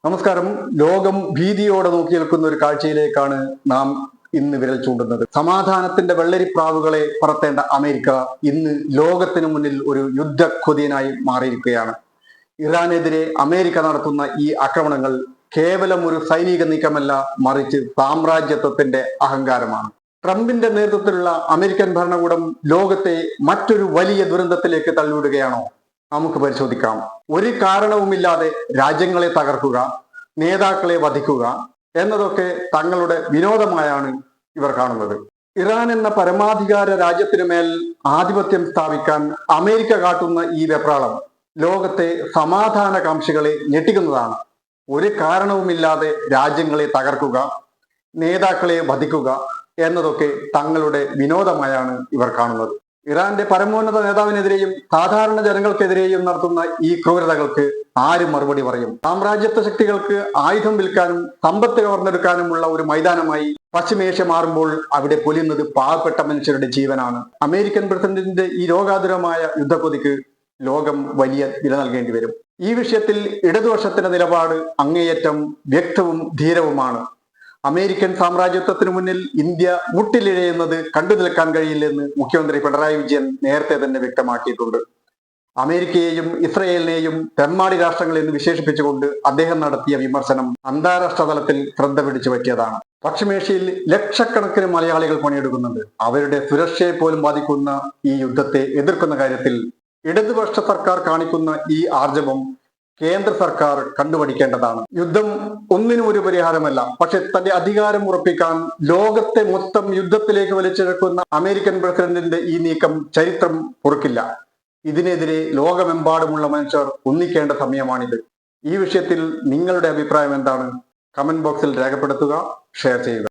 നമസ്കാരം. ലോകം ഭീതിയോടെ നോക്കി നിൽക്കുന്ന ഒരു കാഴ്ചയിലേക്കാണ് നാം ഇന്ന് വിരൽ ചൂണ്ടുന്നത്. സമാധാനത്തിന്റെ വെള്ളരിപ്രാവുകളെ പറത്തേണ്ട അമേരിക്ക ഇന്ന് ലോകത്തിനു മുന്നിൽ ഒരു യുദ്ധക്കൊതിയനായി മാറിയിരിക്കുകയാണ്. ഇറാനെതിരെ അമേരിക്ക നടത്തുന്ന ഈ ആക്രമണങ്ങൾ കേവലം ഒരു സൈനിക നീക്കമല്ല, മറിച്ച് സാമ്രാജ്യത്വത്തിന്റെ അഹങ്കാരമാണ്. ട്രംപിന്റെ നേതൃത്വത്തിലുള്ള അമേരിക്കൻ ഭരണകൂടം ലോകത്തെ മറ്റൊരു വലിയ ദുരന്തത്തിലേക്ക് തള്ളിവിടുകയാണോ? നമുക്ക് പരിശോധിക്കാം. ഒരു കാരണവുമില്ലാതെ രാജ്യങ്ങളെ തകർക്കുക, നേതാക്കളെ വധിക്കുക എന്നതൊക്കെ തങ്ങളുടെ വിനോദമായാണ് ഇവർ കാണുന്നത്. ഇറാൻ എന്ന പരമാധികാര രാജ്യത്തിനു മേൽ ആധിപത്യം സ്ഥാപിക്കാൻ അമേരിക്ക കാട്ടുന്ന ഈ വെപ്രാളം ലോകത്തെ സമാധാനകാംക്ഷികളെ ഞെട്ടിക്കുന്നതാണ്. ഒരു കാരണവുമില്ലാതെ രാജ്യങ്ങളെ തകർക്കുക, നേതാക്കളെ വധിക്കുക എന്നതൊക്കെ തങ്ങളുടെ വിനോദമായാണ് ഇവർ കാണുന്നത്. ഇറാന്റെ പരമോന്നത നേതാവിനെതിരെയും സാധാരണ ജനങ്ങൾക്കെതിരെയും നടത്തുന്ന ഈ ക്രൂരതകൾക്ക് ആര് മറുപടി പറയും? സാമ്രാജ്യത്വ ശക്തികൾക്ക് ആയുധം വിൽക്കാനും സമ്പത്ത് കവർന്നെടുക്കാനുമുള്ള ഒരു മൈതാനമായി പശ്ചിമേഷ്യ മാറുമ്പോൾ അവിടെ പൊലിയുന്നത് പാവപ്പെട്ട മനുഷ്യരുടെ ജീവനാണ്. അമേരിക്കൻ പ്രസിഡന്റിന്റെ ഈ രോഗാതുരമായ യുദ്ധക്കൊതിക്ക് ലോകം വലിയ വില നൽകേണ്ടി വരും. ഈ വിഷയത്തിൽ ഇടതുപക്ഷത്തിന്റെ നിലപാട് അങ്ങേയറ്റം വ്യക്തവും ധീരവുമാണ്. അമേരിക്കൻ സാമ്രാജ്യത്വത്തിനു മുന്നിൽ ഇന്ത്യ മുട്ടിലിഴയുന്നത് കണ്ടു നിൽക്കാൻ കഴിയില്ലെന്ന് മുഖ്യമന്ത്രി പിണറായി വിജയൻ നേരത്തെ തന്നെ വ്യക്തമാക്കിയിട്ടുണ്ട്. അമേരിക്കയെയും ഇസ്രയേലിനെയും തെമ്മാടി രാഷ്ട്രങ്ങൾ എന്ന് വിശേഷിപ്പിച്ചുകൊണ്ട് അദ്ദേഹം നടത്തിയ വിമർശനം അന്താരാഷ്ട്ര തലത്തിൽ ശ്രദ്ധ പിടിച്ചു പറ്റിയതാണ്. പശ്ചിമേഷ്യയിൽ ലക്ഷക്കണക്കിന് മലയാളികൾ പണിയെടുക്കുന്നുണ്ട്. അവരുടെ സുരക്ഷയെ പോലും ബാധിക്കുന്ന ഈ യുദ്ധത്തെ എതിർക്കുന്ന കാര്യത്തിൽ ഇടതുപക്ഷ സർക്കാർ കാണിക്കുന്ന ഈ ആർജവം കേന്ദ്ര സർക്കാർ കണ്ടുപഠിക്കേണ്ടതാണ്. യുദ്ധം ഒന്നിനും ഒരു പരിഹാരമല്ല. പക്ഷെ തന്റെ അധികാരം ഉറപ്പിക്കാൻ ലോകത്തെ മൊത്തം യുദ്ധത്തിലേക്ക് വലിച്ചിഴക്കുന്ന അമേരിക്കൻ പ്രസിഡന്റിന്റെ ഈ നീക്കം ചരിത്രം പൊറുക്കില്ല. ഇതിനെതിരെ ലോകമെമ്പാടുമുള്ള മനുഷ്യർ ഒന്നിക്കേണ്ട സമയമാണിത്. ഈ വിഷയത്തിൽ നിങ്ങളുടെ അഭിപ്രായം എന്താണ്? കമന്റ് ബോക്സിൽ രേഖപ്പെടുത്തുക, ഷെയർ ചെയ്യുക.